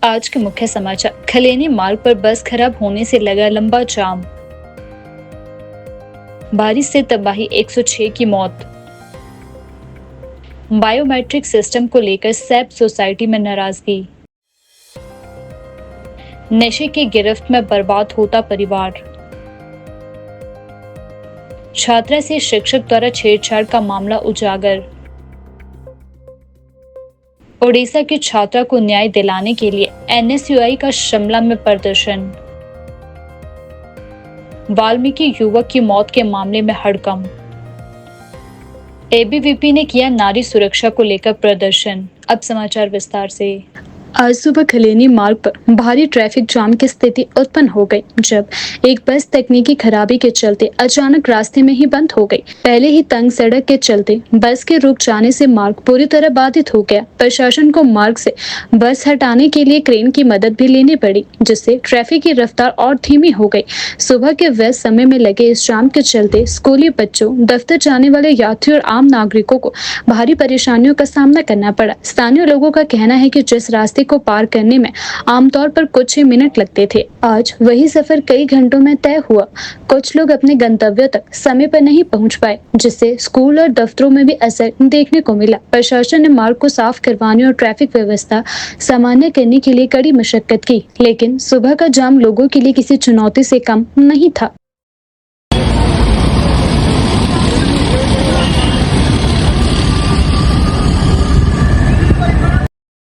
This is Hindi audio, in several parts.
आज के मुख्य समाचार। खलेनी मार्ग पर बस खराब होने से लगा लंबा जाम। बारिश से तबाही, 106 की मौत। बायोमेट्रिक सिस्टम को लेकर सैप सोसाइटी में नाराजगी। नशे की गिरफ्त में बर्बाद होता परिवार। छात्रा से शिक्षक द्वारा छेड़छाड़ का मामला उजागर। ओडिशा की छात्रा को न्याय दिलाने के लिए एनएसयूआई का शिमला में प्रदर्शन। वाल्मीकि युवक की मौत के मामले में हड़कंप। एबीवीपी ने किया नारी सुरक्षा को लेकर प्रदर्शन। अब समाचार विस्तार से। आज सुबह खलेनी मार्ग पर भारी ट्रैफिक जाम की स्थिति उत्पन्न हो गई, जब एक बस तकनीकी खराबी के चलते अचानक रास्ते में ही बंद हो गई। पहले ही तंग सड़क के चलते बस के रुक जाने से मार्ग पूरी तरह बाधित हो गया। प्रशासन को मार्ग से बस हटाने के लिए क्रेन की मदद भी लेनी पड़ी, जिससे ट्रैफिक की रफ्तार और धीमी हो गई। सुबह के व्यस्त समय में लगे इस जाम के चलते स्कूली बच्चों, दफ्तर जाने वाले यात्रियों और आम नागरिकों को भारी परेशानियों का सामना करना पड़ा। स्थानीय लोगों का कहना है कि जिस रास्ते को पार करने में आमतौर पर कुछ ही मिनट लगते थे, आज वही सफर कई घंटों में तय हुआ। कुछ लोग अपने गंतव्य तक समय पर नहीं पहुंच पाए, जिससे स्कूल और दफ्तरों में भी असर देखने को मिला। प्रशासन ने मार्ग को साफ करवाने और ट्रैफिक व्यवस्था सामान्य करने के लिए कड़ी मशक्कत की, लेकिन सुबह का जाम लोगों के लिए किसी चुनौती से कम नहीं था।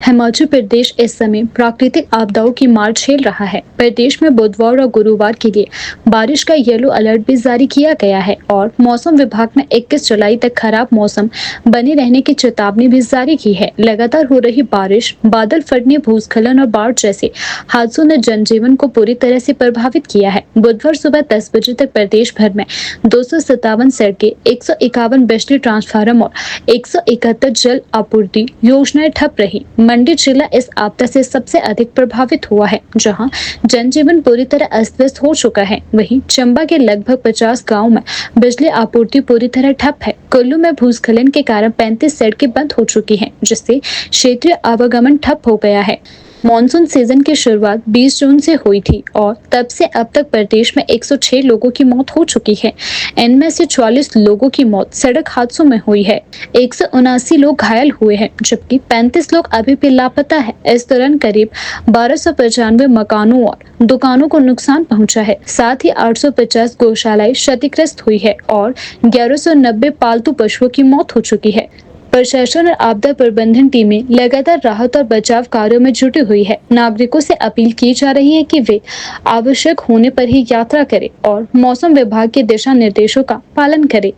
हिमाचल प्रदेश इस समय प्राकृतिक आपदाओं की मार झेल रहा है। प्रदेश में बुधवार और गुरुवार के लिए बारिश का येलो अलर्ट भी जारी किया गया है और मौसम विभाग ने 21 जुलाई तक खराब मौसम बने रहने की चेतावनी भी जारी की है। लगातार हो रही बारिश, बादल फटने, भूस्खलन और बाढ़ जैसे हादसों ने जनजीवन को पूरी तरह से प्रभावित किया है। बुधवार सुबह 10 बजे तक प्रदेश भर में 257 सड़कें, 151 बिजली ट्रांसफार्मर और 171 जल आपूर्ति योजनाएं ठप रही। मंडी जिला इस आपदा से सबसे अधिक प्रभावित हुआ है, जहां जनजीवन पूरी तरह अस्त व्यस्त हो चुका है। वहीं चंबा के लगभग 50 गांवों में बिजली आपूर्ति पूरी तरह ठप है। कुल्लू में भूस्खलन के कारण 35 सड़कें बंद हो चुकी हैं, जिससे क्षेत्रीय आवागमन ठप हो गया है। मॉनसून सीजन की शुरुआत 20 जून से हुई थी और तब से अब तक प्रदेश में 106 लोगों की मौत हो चुकी है। इनमें से 44 लोगों की मौत सड़क हादसों में हुई है। 179 लोग घायल हुए हैं, जबकि 35 लोग अभी भी लापता है। इस दौरान करीब 1295 मकानों और दुकानों को नुकसान पहुंचा है। साथ ही 850 गौशालाएं क्षतिग्रस्त हुई है और 1190 पालतू पशुओं की मौत हो चुकी है। प्रशासन और आपदा प्रबंधन टीमें लगातार राहत और बचाव कार्यों में जुटी हुई है। नागरिकों से अपील की जा रही है कि वे आवश्यक होने पर ही यात्रा करें और मौसम विभाग के दिशा निर्देशों का पालन करें।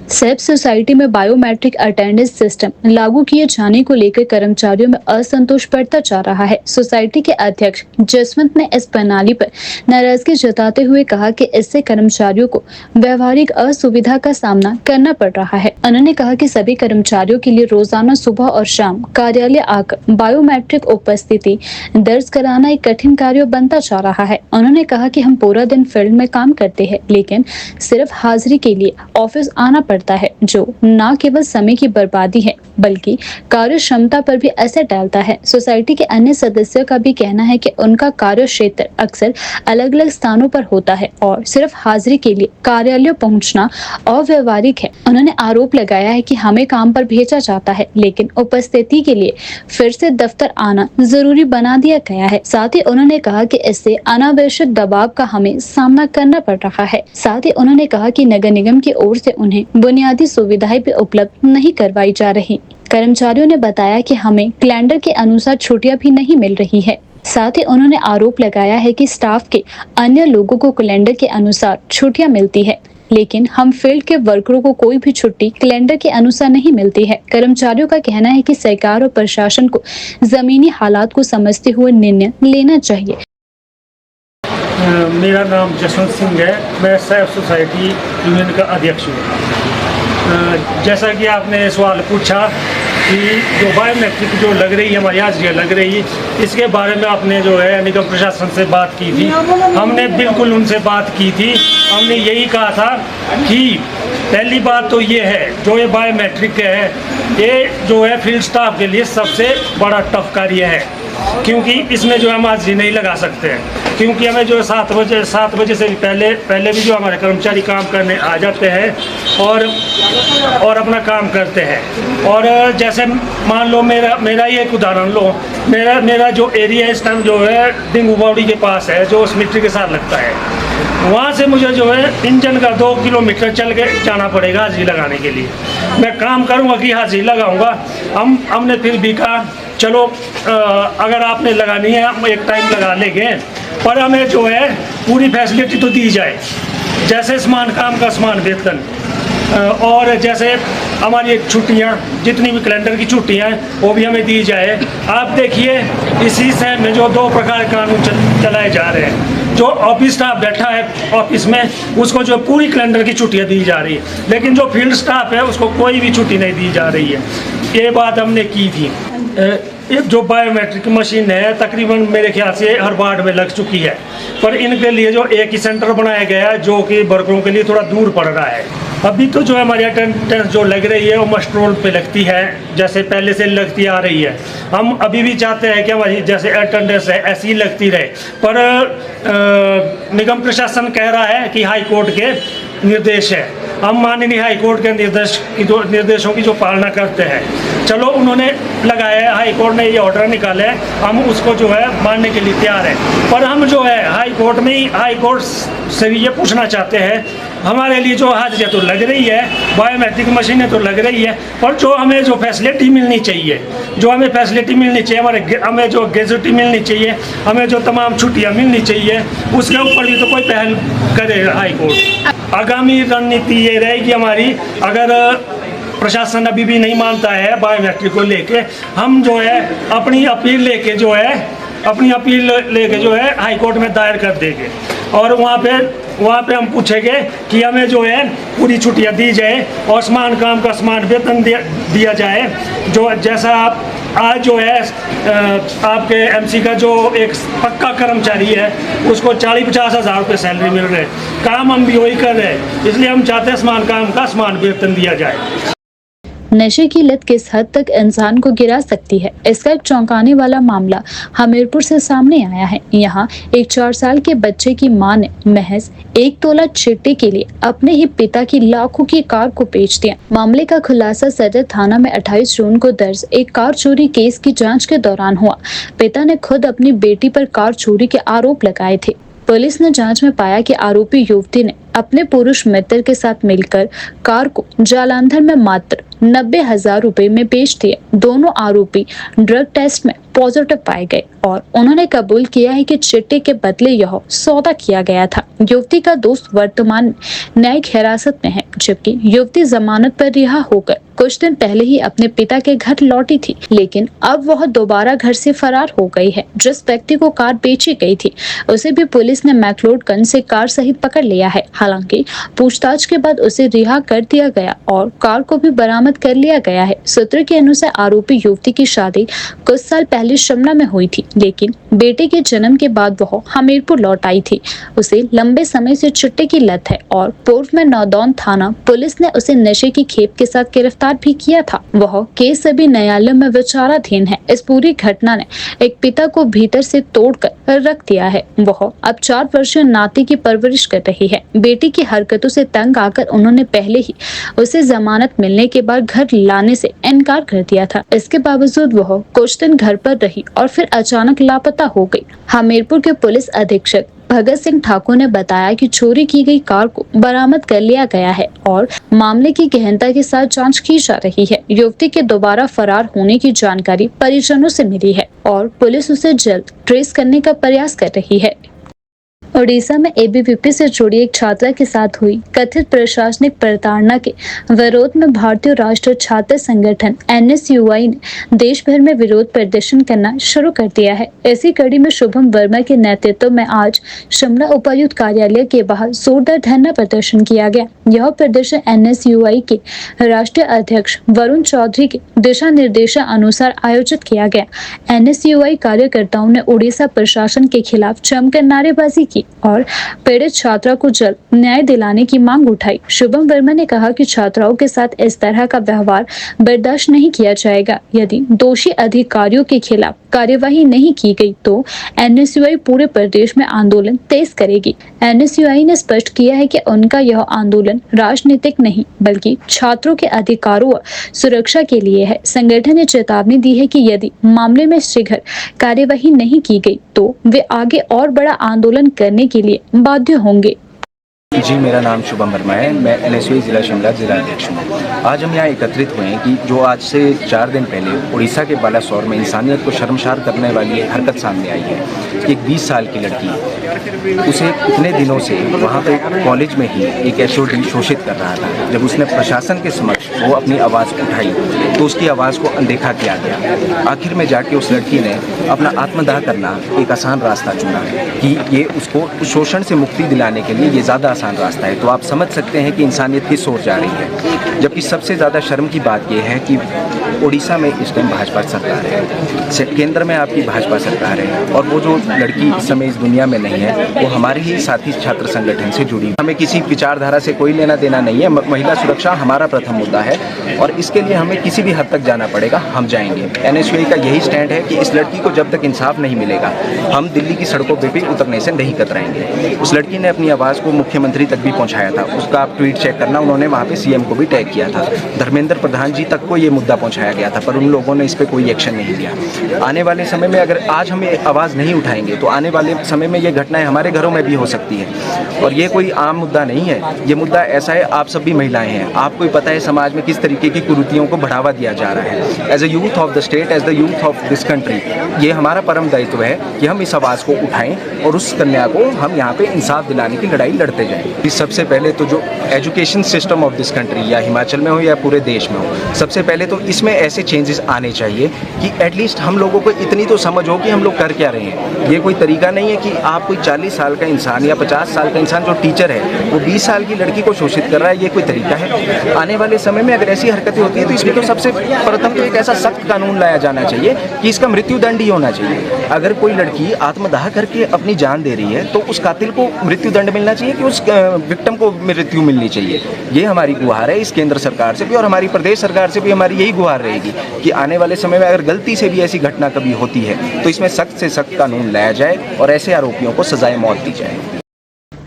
सैप सोसाइटी में बायोमेट्रिक अटेंडेंस सिस्टम लागू किए जाने को लेकर कर्मचारियों में असंतोष बढ़ता जा रहा है। सोसाइटी के अध्यक्ष जसवंत ने इस प्रणाली पर नाराजगी जताते हुए कहा कि इससे कर्मचारियों को व्यवहारिक असुविधा का सामना करना पड़ रहा है। उन्होंने कहा कि सभी कर्मचारियों के लिए रोजाना सुबह और शाम कार्यालय आकर बायोमेट्रिक उपस्थिति दर्ज कराना एक कठिन कार्य बनता जा रहा है। उन्होंने कहा कि हम पूरा दिन फील्ड में काम करते हैं, लेकिन सिर्फ हाजिरी के लिए ऑफिस आना पड़ता है, जो न केवल समय की बर्बादी है बल्कि कार्य क्षमता पर भी असर डालता है। सोसाइटी के अन्य सदस्यों का भी कहना है कि उनका कार्य क्षेत्र अक्सर अलग अलग स्थानों पर होता है और सिर्फ हाजिरी के लिए कार्यालय पहुंचना अव्यवहारिक है। उन्होंने आरोप लगाया है कि हमें काम पर भेजा जाता है, लेकिन उपस्थिति के लिए फिर से दफ्तर आना जरूरी बना दिया गया है। साथ ही उन्होंने कहा कि इससे अनावश्यक दबाव का हमें सामना करना पड़ रहा है। साथ ही उन्होंने कहा कि नगर निगम की ओर से उन्हें बुनियादी सुविधाएं भी उपलब्ध नहीं करवाई जा रही। कर्मचारियों ने बताया कि हमें कैलेंडर के अनुसार छुट्टियां भी नहीं मिल रही है। साथ ही उन्होंने आरोप लगाया है कि स्टाफ के अन्य लोगों को कैलेंडर के अनुसार छुट्टियां मिलती है, लेकिन हम फील्ड के वर्करों को कोई भी छुट्टी कैलेंडर के अनुसार नहीं मिलती है। कर्मचारियों का कहना है कि सरकार और प्रशासन को जमीनी हालात को समझते हुए निर्णय लेना चाहिए। मेरा नाम जसवंत सिंह है। मैं सैप सोसाइटी यूनियन का अध्यक्ष हूँ। जैसा कि आपने सवाल पूछा कि जो बायोमेट्रिक जो लग रही है, हमारी हाजिरियाँ लग रही है, इसके बारे में आपने जो है निगम प्रशासन से बात की थी। हमने बिल्कुल उनसे बात की थी। हमने यही कहा था कि पहली बात तो ये है, जो ये बायोमेट्रिक है, ये जो है फील्ड स्टाफ के लिए सबसे बड़ा टफ कार्य है। क्योंकि इसमें जो हम हाजिरी नहीं लगा सकते हैं, क्योंकि हमें जो 7 बजे से पहले भी जो हमारे कर्मचारी काम करने आ जाते हैं और अपना काम करते हैं। और जैसे मान लो मेरा ही एक उदाहरण लो, मेरा जो एरिया इस टाइम जो है डिंगू बावड़ी के पास है, जो उस मिट्टी के साथ लगता है, वहाँ से मुझे जो है इंजन का 2 किलोमीटर चल के जाना पड़ेगा हाजिरी लगाने के लिए। मैं काम करूँगा कि हाजिरी लगाऊँगा। हमने फिर भी कहा चलो अगर आपने लगानी है हम एक टाइम लगा लेंगे, पर हमें जो है पूरी फैसिलिटी तो दी जाए, जैसे समान काम का समान वेतन, और जैसे हमारी छुट्टियाँ जितनी भी कैलेंडर की छुट्टियाँ हैं वो भी हमें दी जाए। आप देखिए इसी शहर में जो 2 प्रकार के कानून चलाए जा रहे हैं। जो ऑफिस स्टाफ बैठा है ऑफिस में उसको जो पूरी कैलेंडर की छुट्टियाँ दी जा रही है, लेकिन जो फील्ड स्टाफ है उसको कोई भी छुट्टी नहीं दी जा रही है। ये बात हमने की थी। एक जो बायोमेट्रिक मशीन है तकरीबन मेरे ख्याल से हर वार्ड में लग चुकी है, पर इनके लिए जो एक ही सेंटर बनाया गया है जो कि वर्करों के लिए थोड़ा दूर पड़ रहा है। अभी तो जो है हमारी अटेंडेंस जो लग रही है वो मस्ट रोल पे लगती है, जैसे पहले से लगती आ रही है। हम अभी भी चाहते हैं कि हमारी जैसे अटेंडेंस है ऐसी ही लगती रहे, पर निगम प्रशासन कह रहा है कि हाई कोर्ट के निर्देश है। हम माननीय हाई कोर्ट के निर्देशों की जो पालना करते हैं, चलो उन्होंने लगाया है, हाई कोर्ट ने ये ऑर्डर निकाले हैं, हम उसको जो है मानने के लिए तैयार हैं। पर हम जो है हाई कोर्ट से ये पूछना चाहते हैं, हमारे लिए जो हाजिरी तो लग रही है, बायोमेट्रिक मशीनें तो लग रही है, पर जो हमें जो फैसिलिटी मिलनी चाहिए, हमें जो गेजेटी मिलनी चाहिए, हमें जो तमाम छुट्टियाँ मिलनी चाहिए, उसके ऊपर भी तो कोई पहल करे हाई कोर्ट। आगामी रणनीति ये रहेगी हमारी, अगर प्रशासन अभी भी नहीं मानता है बायोमेट्रिक को लेके, हम जो है अपनी अपील लेके जो है हाई कोर्ट में दायर कर देंगे, और वहाँ पे हम पूछेंगे कि हमें जो है पूरी छुट्टियाँ दी जाए और समान काम का समान वेतन दिया जाए। जो जैसा आप आज जो है आपके एमसी का जो एक पक्का कर्मचारी है उसको 40-50 हज़ार रुपये सैलरी मिल रहे हैं, काम हम भी वही कर रहे हैं, इसलिए हम चाहते हैं समान काम का समान वेतन दिया जाए। नशे की लत किस हद तक इंसान को गिरा सकती है, इसका एक चौंकाने वाला मामला हमीरपुर से सामने आया है। यहाँ एक 4 साल के बच्चे की मां ने महज 1 तोला चिट्टे के लिए अपने ही पिता की लाखों की कार को बेच दिया। मामले का खुलासा सदर थाना में 28 जून को दर्ज एक कार चोरी केस की जांच के दौरान हुआ। पिता ने खुद अपनी बेटी पर कार चोरी के आरोप लगाए थे। पुलिस ने जांच में पाया कि आरोपी युवती ने अपने पुरुष मित्र के साथ मिलकर कार को जालंधर में मात्र 90,000 रुपए में बेच दिए। दोनों आरोपी ड्रग टेस्ट में पॉजिटिव पाए गए और उन्होंने कबूल किया है कि चिट्टे के बदले यह सौदा किया गया था। युवती का दोस्त वर्तमान में न्यायिक हिरासत में है, जबकि युवती जमानत पर रिहा होकर कुछ दिन पहले ही अपने पिता के घर लौटी थी, लेकिन अब वह दोबारा घर से फरार हो गई है। जिस व्यक्ति को कार बेची गई थी उसे भी पुलिस ने मैक्लोडगंज से कार सहित पकड़ लिया है। हालांकि पूछताछ के बाद उसे रिहा कर दिया गया और कार को भी बरामद कर लिया गया है। सूत्र के अनुसार आरोपी युवती की शादी कुछ साल पहले शिमला में हुई थी, लेकिन बेटे के जन्म के बाद वह हमीरपुर लौट आई थी। उसे लंबे समय से चिट्टे की लत है और पूर्व में नौदौन थाना पुलिस ने उसे नशे की खेप के साथ गिरफ्तार भी किया था। वह केस अभी न्यायालय में विचाराधीन है। इस पूरी घटना ने एक पिता को भीतर से तोड़कर रख दिया है। वह अब 4 वर्षीय नाती की परवरिश कर रही है। बेटी की हरकतों से तंग आकर उन्होंने पहले ही उसे जमानत मिलने के बाद घर लाने से इनकार कर दिया था। इसके बावजूद वह कुछ दिन घर पर रही और फिर अचानक लापता हो गई। हमीरपुर के पुलिस अधीक्षक भगत सिंह ठाकुर ने बताया कि चोरी की गई कार को बरामद कर लिया गया है और मामले की गहनता के साथ जांच की जा रही है। युवती के दोबारा फरार होने की जानकारी परिजनों से मिली है और पुलिस उसे जल्द ट्रेस करने का प्रयास कर रही है। ओडिशा में एबीवीपी से जुड़ी एक छात्रा के साथ हुई कथित प्रशासनिक प्रताड़ना के विरोध में भारतीय राष्ट्रीय छात्र संगठन एनएसयूआई ने देश भर में विरोध प्रदर्शन करना शुरू कर दिया है। इसी कड़ी में शुभम वर्मा के नेतृत्व में आज शिमला उपायुक्त कार्यालय के बाहर जोरदार धरना प्रदर्शन किया गया। यह प्रदर्शन एनएसयूआई के राष्ट्रीय अध्यक्ष वरुण चौधरी के दिशा निर्देशानुसार आयोजित किया गया। एनएसयूआई कार्यकर्ताओं ने उड़ीसा प्रशासन के खिलाफ जमकर नारेबाजी की की और पीड़ित छात्रा को जल्द न्याय दिलाने की मांग उठाई। शुभम वर्मा ने कहा कि छात्राओं के साथ इस तरह का व्यवहार बर्दाश्त नहीं किया जाएगा। यदि दोषी अधिकारियों के खिलाफ कार्यवाही नहीं की गई तो एनएसयूआई पूरे प्रदेश में आंदोलन तेज करेगी। एनएसयूआई ने स्पष्ट किया है कि उनका यह आंदोलन राजनीतिक नहीं बल्कि छात्रों के अधिकारों और सुरक्षा के लिए है। संगठन ने चेतावनी दी है कि यदि मामले में शीघ्र कार्यवाही नहीं की गई तो वे आगे और बड़ा आंदोलन करने के लिए बाध्य होंगे। जी, मेरा नाम शुभम वर्मा है। मैं एनएसयूआई जिला शिमला जिला अध्यक्ष हूँ। आज हम यहाँ एकत्रित हुए हैं कि जो आज से 4 दिन पहले उड़ीसा के बालासोर में इंसानियत को शर्मसार करने वाली एक हरकत सामने आई है। एक 20 साल की लड़की, उसे इतने दिनों से वहाँ पे कॉलेज में ही एक एचओडी शोषित कर रहा था। जब उसने प्रशासन के समक्ष वो अपनी आवाज़ उठाई तो उसकी आवाज़ को अनदेखा किया गया। आखिर में जाके उस लड़की ने अपना आत्मदाह करना एक आसान रास्ता चुना कि ये उसको शोषण से मुक्ति दिलाने के लिए ये ज़्यादा आसान रास्ता है। तो आप समझ सकते हैं कि इंसानियत किस ओर जा रही है। जबकि सबसे ज़्यादा शर्म की बात यह है कि उड़ीसा में इस टाइम भाजपा सरकार है, केंद्र में आपकी भाजपा सरकार है और वो जो लड़की इस समय इस दुनिया में नहीं है वो हमारे ही साथी छात्र संगठन से जुड़ी। हमें किसी विचारधारा से कोई लेना देना नहीं है। महिला सुरक्षा हमारा प्रथम मुद्दा है और इसके लिए हमें किसी भी हद तक जाना पड़ेगा, हम जाएंगे। एनएसयूआई का यही स्टैंड है कि इस लड़की को जब तक इंसाफ नहीं मिलेगा हम दिल्ली की सड़कों पर भी उतरने से नहीं कतराएंगे। उस लड़की ने अपनी आवाज़ को मुख्यमंत्री तक भी पहुंचाया था। उसका आप ट्वीट चेक करना, उन्होंने वहाँ पे सीएम को भी टैग किया था। धर्मेंद्र प्रधान जी तक को ये मुद्दा पहुंचाया गया था पर उन लोगों ने इस पर कोई एक्शन नहीं लिया। आने वाले समय में अगर आज हम आवाज़ नहीं उठाएंगे तो आने वाले समय में ये घटनाएं हमारे घरों में भी हो सकती है। और ये कोई आम मुद्दा नहीं है, ये मुद्दा ऐसा है, आप सब भी महिलाएं हैं, आपको ही पता है समाज में किस तरीके की कुरीतियों को बढ़ावा दिया जा रहा है। As a youth of the state, as the youth of this country, ये हमारा परम दायित्व है कि हम इस आवाज़ को उठाएं और उस कन्या को हम यहाँ पे इंसाफ दिलाने की लड़ाई लड़ते जाएं। सबसे पहले तो जो education system of this country, या हिमाचल में हो या पूरे देश में हो, सबसे पहले तो इसमें ऐसे चेंजेस आने चाहिए कि एटलीस्ट हम लोगों को इतनी तो समझ हो कि हम लोग कर क्या रहे हैं। ये कोई तरीका नहीं है कि आप कोई 40 साल का इंसान या 50 साल का इंसान जो टीचर है वो 20 साल की लड़की को शोषित कर रहा है, ये कोई तरीका है? आने वाले समय में अगर ऐसी हरकतें होती है तो इसमें तो सबसे प्रथम तो एक ऐसा सख्त कानून लाया जाना चाहिए कि इसका मृत्युदंड ही होना चाहिए। अगर कोई लड़की आत्मदाह करके अपनी जान दे रही है तो उस कातिल को मृत्युदंड मिलना चाहिए कि उस विक्टिम को मृत्यु मिलनी चाहिए। ये हमारी गुहार है इस केंद्र सरकार से भी और हमारी प्रदेश सरकार से भी हमारी यही गुहार रहेगी कि आने वाले समय में अगर गलती से भी ऐसी घटना कभी होती है तो इसमें सख्त से सख्त कानून लाया जाए और ऐसे आरोपियों को सजाए मौत दी जाए।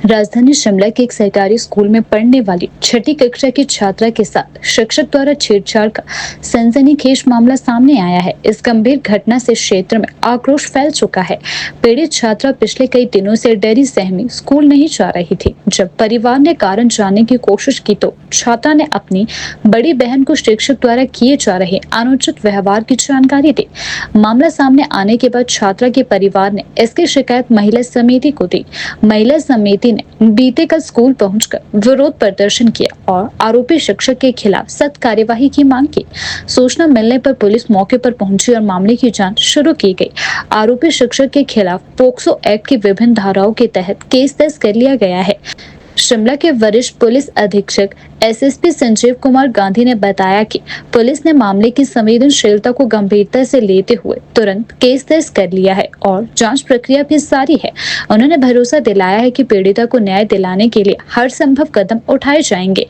राजधानी शिमला के एक सरकारी स्कूल में पढ़ने वाली 6ठी कक्षा की छात्रा के साथ शिक्षक द्वारा छेड़छाड़ का सनसनीखेज मामला सामने आया है। इस गंभीर घटना से क्षेत्र में आक्रोश फैल चुका है। पीड़ित छात्रा पिछले कई दिनों से डरी सहमी स्कूल नहीं जा रही थी। जब परिवार ने कारण जानने की कोशिश की तो छात्रा ने अपनी बड़ी बहन को शिक्षक द्वारा किए जा रहे अनुचित व्यवहार की जानकारी दी। मामला सामने आने के बाद छात्रा के परिवार ने इसकी शिकायत महिला समिति को दी। महिला समिति ने बीते कल स्कूल पहुंचकर विरोध प्रदर्शन किया और आरोपी शिक्षक के खिलाफ सख्त कार्यवाही की मांग की। सूचना मिलने पर पुलिस मौके पर पहुंची और मामले की जांच शुरू की गई। आरोपी शिक्षक के खिलाफ पोक्सो एक्ट की विभिन्न धाराओं के तहत केस दर्ज कर लिया गया है। शिमला के वरिष्ठ पुलिस अधीक्षक एसएसपी संजीव कुमार गांधी ने बताया कि पुलिस ने मामले की संवेदनशीलता को गंभीरता से लेते हुए तुरंत केस दर्ज कर लिया है और जांच प्रक्रिया भी जारी है। उन्होंने भरोसा दिलाया है कि पीड़िता को न्याय दिलाने के लिए हर संभव कदम उठाए जाएंगे।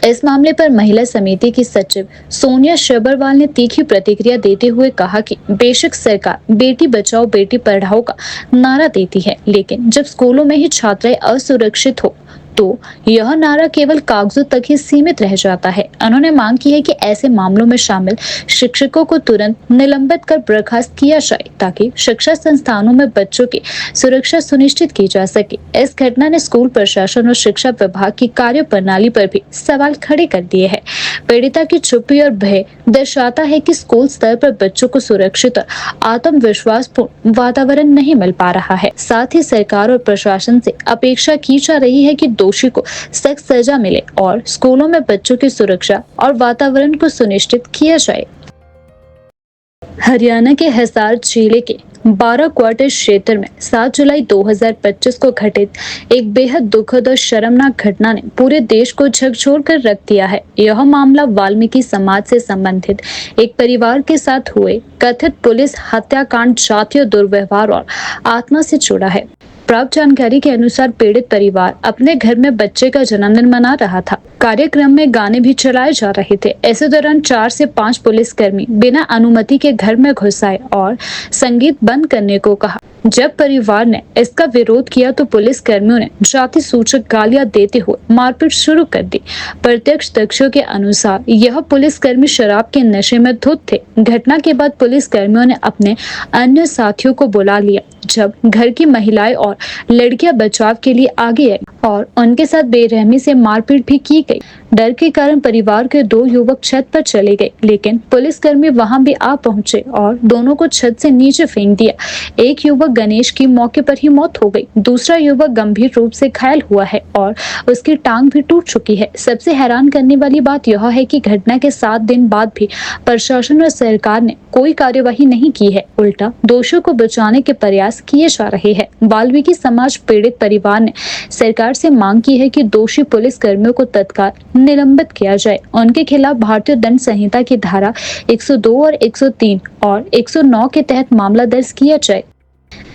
इस मामले पर महिला समिति की सचिव सोनिया शबरवाल ने तीखी प्रतिक्रिया देते हुए कहा कि बेशक सरकार बेटी बचाओ बेटी पढ़ाओ का नारा देती है, लेकिन जब स्कूलों में ही छात्राएं असुरक्षित हो तो यह नारा केवल कागजों तक ही सीमित रह जाता है। उन्होंने मांग की है कि ऐसे मामलों में शामिल शिक्षकों को तुरंत निलंबित कर बर्खास्त किया जाए ताकि शिक्षा संस्थानों में बच्चों की सुरक्षा सुनिश्चित की जा सके। इस घटना ने स्कूल प्रशासन और शिक्षा विभाग की कार्य प्रणाली पर भी सवाल खड़े कर दिए हैं। पीड़िता की चुप्पी और भय दर्शाता है कि स्कूल स्तर पर बच्चों को सुरक्षित और आत्मविश्वासपूर्ण वातावरण नहीं मिल पा रहा है। साथ ही सरकार और प्रशासन से अपेक्षा की जा रही है कि दोषी को सख्त सजा मिले और स्कूलों में बच्चों की सुरक्षा और वातावरण को सुनिश्चित किया जाए। हरियाणा के हिसार जिले के 12 क्वार्टर क्षेत्र में 7 जुलाई 2025 को घटित एक बेहद दुखद और शर्मनाक घटना ने पूरे देश को झकझोर कर रख दिया है। यह मामला वाल्मीकि समाज से संबंधित एक परिवार के साथ हुए कथित पुलिस हत्याकांड, जातीय दुर्व्यवहार और आत्मा से जुड़ा है। प्राप्त जानकारी के अनुसार पीड़ित परिवार अपने घर में बच्चे का जन्मदिन मना रहा था। कार्यक्रम में गाने भी चलाए जा रहे थे। इसी दौरान 4 से 5 पुलिसकर्मी बिना अनुमति के घर में घुस आए और संगीत बंद करने को कहा। जब परिवार ने इसका विरोध किया तो पुलिस कर्मियों ने जाति सूचक गालियां देते हुए मारपीट शुरू कर दी। प्रत्यक्षदर्शियों के अनुसार यह पुलिसकर्मी शराब के नशे में धुत थे। घटना के बाद पुलिस कर्मियों ने अपने अन्य साथियों को बुला लिया। जब घर की महिलाएं और लड़कियां बचाव के लिए आगे आई और उनके साथ बेरहमी से मारपीट भी की गई। डर के कारण परिवार के 2 युवक छत पर चले गए, लेकिन पुलिसकर्मी वहां भी आ पहुंचे और दोनों को छत से नीचे फेंक दिया। एक युवक गणेश की मौके पर ही मौत हो गई। दूसरा युवक गंभीर रूप से घायल हुआ है और उसकी टांग भी टूट चुकी है। सबसे हैरान करने वाली बात यह है कि घटना के 7 दिन बाद भी प्रशासन और सरकार ने कोई कार्यवाही नहीं की है। उल्टा दोषियों को बचाने के प्रयास किए जा रहे हैं। वाल्मीकि समाज पीड़ित परिवार ने सरकार से मांग की है कि दोषी पुलिस कर्मियों को तत्काल निलंबित किया जाए। उनके खिलाफ भारतीय दंड संहिता की धारा 102 और 103 और 109 के तहत मामला दर्ज किया जाए।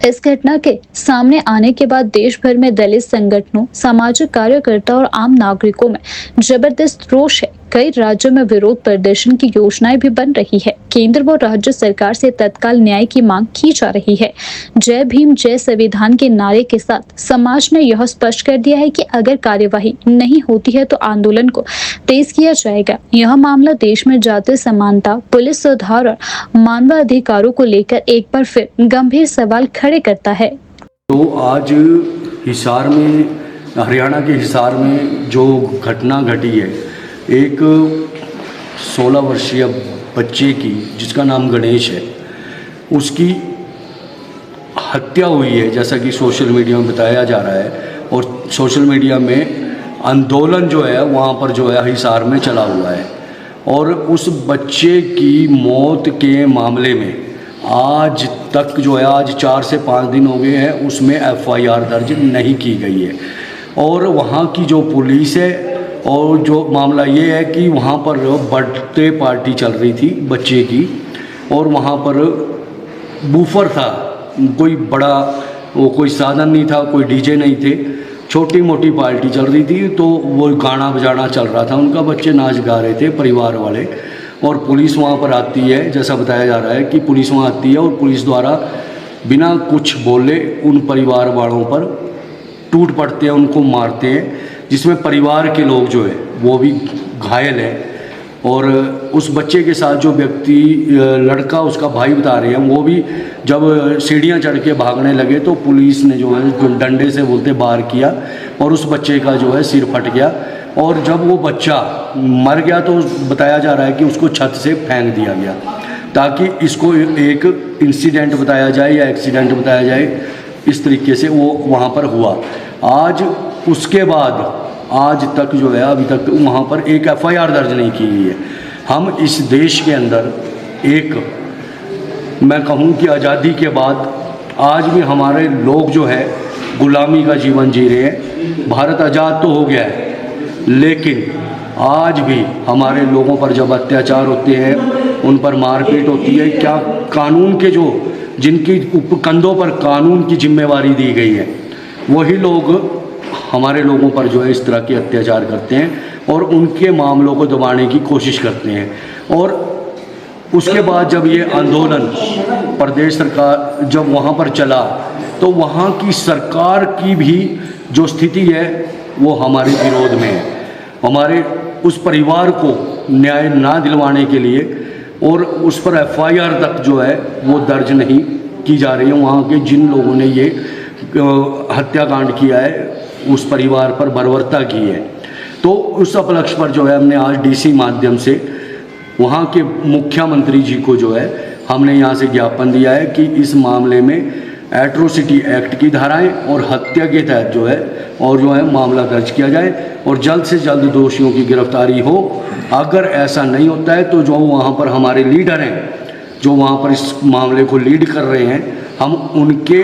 इस घटना के सामने आने के बाद देश भर में दलित संगठनों, सामाजिक कार्यकर्ता और आम नागरिकों में जबरदस्त रोष है। कई राज्यों में विरोध प्रदर्शन की योजनाएं भी बन रही है। केंद्र व राज्य सरकार से तत्काल न्याय की मांग की जा रही है। जय भीम जय संविधान के नारे के साथ समाज ने यह स्पष्ट कर दिया है कि अगर कार्यवाही नहीं होती है तो आंदोलन को तेज किया जाएगा। यह मामला देश में जातीय समानता, पुलिस सुधार और मानवाधिकारों को लेकर एक बार फिर गंभीर सवाल खड़े करता है। तो आज हिसार में, हरियाणा के हिसार में जो घटना घटी है, एक 16 वर्षीय बच्चे की, जिसका नाम गणेश है, उसकी हत्या हुई है, जैसा कि सोशल मीडिया में बताया जा रहा है। और सोशल मीडिया में आंदोलन जो है वहाँ पर जो है हिसार में चला हुआ है। और उस बच्चे की मौत के मामले में आज तक जो है, आज 4 से 5 दिन हो गए हैं, उसमें FIR दर्ज नहीं की गई है। और वहाँ की जो पुलिस है, और जो मामला ये है कि वहाँ पर बर्थडे पार्टी चल रही थी बच्चे की, और वहाँ पर बूफर था, कोई बड़ा वो कोई साधन नहीं था, कोई डीजे नहीं थे, छोटी मोटी पार्टी चल रही थी। तो वो गाना बजाना चल रहा था उनका, बच्चे नाच गा रहे थे परिवार वाले। और पुलिस वहाँ पर आती है, जैसा बताया जा रहा है कि पुलिस वहाँ आती है और पुलिस द्वारा बिना कुछ बोले उन परिवार वालों पर टूट पड़ते हैं, उनको मारते हैं, जिसमें परिवार के लोग जो है वो भी घायल है। और उस बच्चे के साथ जो व्यक्ति, लड़का, उसका भाई बता रहे हैं, वो भी जब सीढ़ियाँ चढ़ के भागने लगे तो पुलिस ने जो है डंडे से बोलते बार किया और उस बच्चे का जो है सिर फट गया। और जब वो बच्चा मर गया तो बताया जा रहा है कि उसको छत से फेंक दिया गया, ताकि इसको एक इंसिडेंट बताया जाए या एक्सीडेंट बताया जाए। इस तरीके से वो वहाँ पर हुआ। आज उसके बाद आज तक जो है, अभी तक वहाँ पर एक FIR दर्ज नहीं की गई है। हम इस देश के अंदर एक, मैं कहूँ कि आज़ादी के बाद आज भी हमारे लोग जो है गुलामी का जीवन जी रहे हैं। भारत आज़ाद तो हो गया है, लेकिन आज भी हमारे लोगों पर जब अत्याचार होते हैं, उन पर मारपीट होती है, क्या कानून के जो, जिनकी कंधों पर कानून की जिम्मेवारी दी गई है, वही लोग हमारे लोगों पर जो है इस तरह के अत्याचार करते हैं और उनके मामलों को दबाने की कोशिश करते हैं। और उसके बाद जब ये आंदोलन प्रदेश सरकार जब वहाँ पर चला, तो वहाँ की सरकार की भी जो स्थिति है वो हमारे विरोध में है। हमारे उस परिवार को न्याय ना दिलवाने के लिए और उस पर FIR तक जो है वो दर्ज नहीं की जा रही है। वहाँ के जिन लोगों ने ये हत्याकांड किया है, उस परिवार पर बर्बरता की है। तो उस उपलक्ष्य पर जो है हमने आज DC माध्यम से वहाँ के मुख्यमंत्री जी को जो है हमने यहाँ से ज्ञापन दिया है कि इस मामले में एट्रोसिटी एक्ट की धाराएं और हत्या के तहत जो है और जो है मामला दर्ज किया जाए और जल्द से जल्द दोषियों की गिरफ्तारी हो। अगर ऐसा नहीं होता है तो जो वहाँ पर हमारे लीडर हैं, जो वहाँ पर इस मामले को लीड कर रहे हैं, हम उनके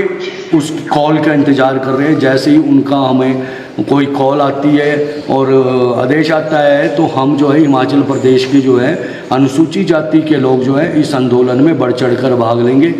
उस कॉल का इंतज़ार कर रहे हैं। जैसे ही उनका हमें कोई कॉल आती है और आदेश आता है तो हम जो है हिमाचल प्रदेश के जो है अनुसूचित जाति के लोग जो है इस आंदोलन में बढ़ चढ़कर भाग लेंगे।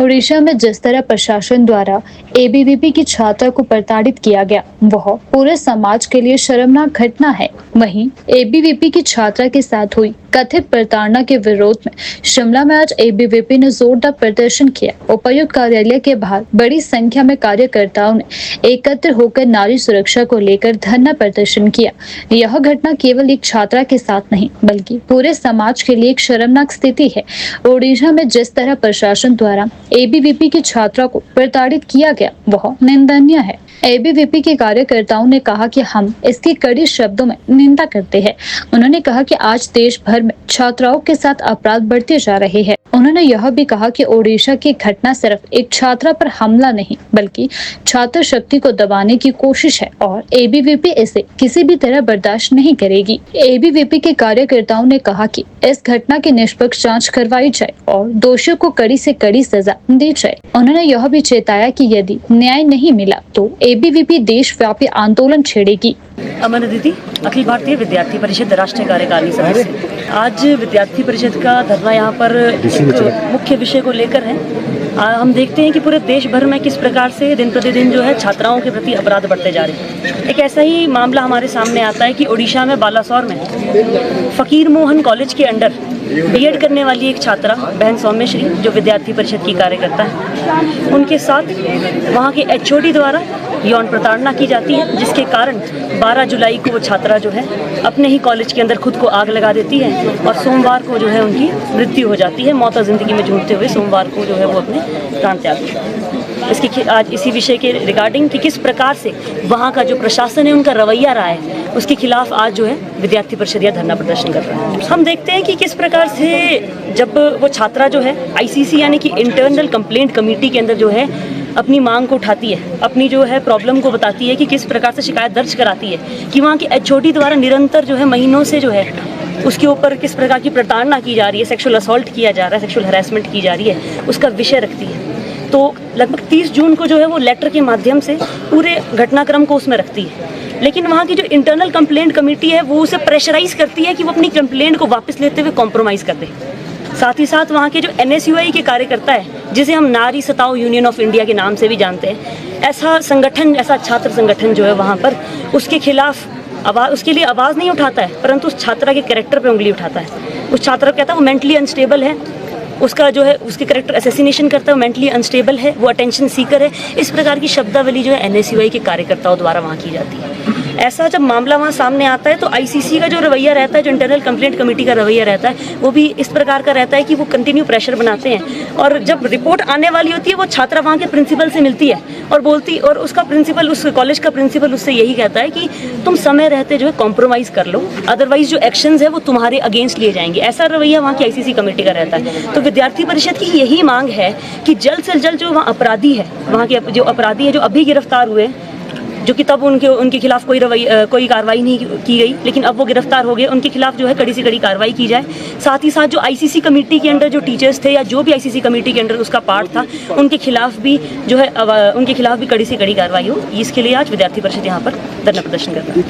ओडिशा में जिस तरह प्रशासन द्वारा एबीवीपी की छात्रा को प्रताड़ित किया गया वह पूरे समाज के लिए शर्मनाक घटना है। वहीं एबीवीपी की छात्रा के साथ हुई कथित प्रताड़ना के विरोध में शिमला में आज एबीवीपी ने जोरदार प्रदर्शन किया। उपायुक्त कार्यालय के बाहर बड़ी संख्या में कार्यकर्ताओं ने एकत्र होकर नारी सुरक्षा को लेकर धरना प्रदर्शन किया। यह घटना केवल एक छात्रा के साथ नहीं बल्कि पूरे समाज के लिए एक शर्मनाक स्थिति है। ओडिशा में जिस तरह प्रशासन द्वारा एबीवीपी की छात्रा को प्रताड़ित किया गया वह निंदनीय है। एबीवीपी के कार्यकर्ताओं ने कहा कि हम इसकी कड़ी शब्दों में निंदा करते हैं। उन्होंने कहा कि आज देश भर में छात्राओं के साथ अपराध बढ़ते जा रहे हैं। उन्होंने यह भी कहा कि ओडिशा की घटना सिर्फ एक छात्रा पर हमला नहीं बल्कि छात्र शक्ति को दबाने की कोशिश है और एबीवीपी इसे किसी भी तरह बर्दाश्त नहीं करेगी। एबीवीपी के कार्यकर्ताओं ने कहा कि इस घटना की निष्पक्ष जांच करवाई जाए और दोषियों को कड़ी से कड़ी सजा दी जाए। उन्होंने यह भी चेताया कि यदि न्याय नहीं मिला तो एबीवीपी देशव्यापी आंदोलन छेड़ेगी। अमन दीदी, अखिल भारतीय विद्यार्थी परिषद राष्ट्रीय कार्यकारिणी सदस्य। आज विद्यार्थी परिषद का धरना यहाँ पर एक मुख्य विषय को लेकर है। हम देखते हैं कि पूरे देश भर में किस प्रकार से दिन प्रतिदिन जो है छात्राओं के प्रति अपराध बढ़ते जा रहे हैं। एक ऐसा ही मामला हमारे सामने आता है कि ओडिशा में बालासोर में फकीर मोहन कॉलेज के अंडर बीएड करने वाली एक छात्रा बहन सौम्यश्री जो विद्यार्थी परिषद की कार्यकर्ता है, उनके साथ वहाँ के एचओडी द्वारा यौन प्रताड़ना की जाती है, जिसके कारण 12 जुलाई को वो छात्रा जो है अपने ही कॉलेज के अंदर खुद को आग लगा देती है और सोमवार को जो है उनकी मृत्यु हो जाती है। मौत और ज़िंदगी में जूझते हुए सोमवार को जो है वो अपने प्राण त्याग देती है। इसकी आज इसी विषय के रिगार्डिंग कि किस प्रकार से वहाँ का जो प्रशासन है उनका रवैया रहा है उसके खिलाफ आज जो है विद्यार्थी परिषद यह धरना प्रदर्शन कर रहा है। हम देखते हैं कि किस प्रकार से जब वो छात्रा जो है आईसीसी यानी कि इंटरनल कंप्लेंट कमेटी के अंदर जो है अपनी मांग को उठाती है, अपनी जो है प्रॉब्लम को बताती है कि किस प्रकार से शिकायत दर्ज कराती है कि वहाँ की एचओडी द्वारा निरंतर जो है महीनों से जो है उसके ऊपर किस प्रकार की प्रताड़ना की जा रही है, सेक्सुअल असॉल्ट किया जा रहा है, सेक्सुअल हरासमेंट की जा रही है, उसका विषय रखती है। तो लगभग 30 जून को जो है वो लेटर के माध्यम से पूरे घटनाक्रम को उसमें रखती है। लेकिन वहाँ की जो इंटरनल कंप्लेंट कमेटी है वो उसे प्रेशराइज करती है कि वो अपनी कंप्लेंट को वापस लेते हुए कॉम्प्रोमाइज कर दे। साथ ही साथ वहाँ के जो एनएसयूआई के कार्यकर्ता है, जिसे हम नारी सताओ यूनियन ऑफ इंडिया के नाम से भी जानते हैं, ऐसा संगठन, ऐसा छात्र संगठन जो है वहाँ पर उसके खिलाफ उसके लिए आवाज़ नहीं उठाता है, परंतु उस छात्रा के कैरेक्टर पे उंगली उठाता है। उस छात्रा को कहता है वो मेंटली अनस्टेबल है, उसका जो है उसके कैरेक्टर असैसिनेशन करता है, वो मेंटली अनस्टेबल है, वो अटेंशन सीकर है। इस प्रकार की शब्दावली जो है एनएसयूआई के कार्यकर्ताओं द्वारा वहाँ की जाती है। ऐसा जब मामला वहाँ सामने आता है तो आईसीसी का जो रवैया रहता है, जो इंटरनल कंप्लेंट कमेटी का रवैया रहता है, वो भी इस प्रकार का रहता है कि वो कंटिन्यू प्रेशर बनाते हैं। और जब रिपोर्ट आने वाली होती है वो छात्रा वहाँ के प्रिंसिपल से मिलती है और बोलती, और उसका प्रिंसिपल, उस कॉलेज का प्रिंसिपल उससे यही कहता है कि तुम समय रहते जो है कॉम्प्रोमाइज़ कर लो, अदरवाइज जो एक्शंस है वो तुम्हारे अगेंस्ट लिए जाएंगे। ऐसा रवैया वहाँ की आईसीसी कमेटी का रहता है। तो विद्यार्थी परिषद की यही मांग है कि जल्द से जल्द जो वहाँ अपराधी है, वहाँ के जो अपराधी है जो अभी गिरफ्तार हुए, जो कि तब उनके खिलाफ कोई कार्रवाई नहीं की गई, लेकिन अब वो गिरफ्तार हो गए, उनके खिलाफ जो है कड़ी से कड़ी कार्रवाई की जाए। साथ ही साथ जो आईसीसी कमेटी के अंडर जो टीचर्स थे या जो भी आईसीसी कमेटी के अंडर उसका पार्ट था, उनके खिलाफ भी जो है उनके खिलाफ भी कड़ी से कड़ी कार्रवाई हो। इसके लिए आज विद्यार्थी परिषद यहाँ पर धरना प्रदर्शन कर रहा है।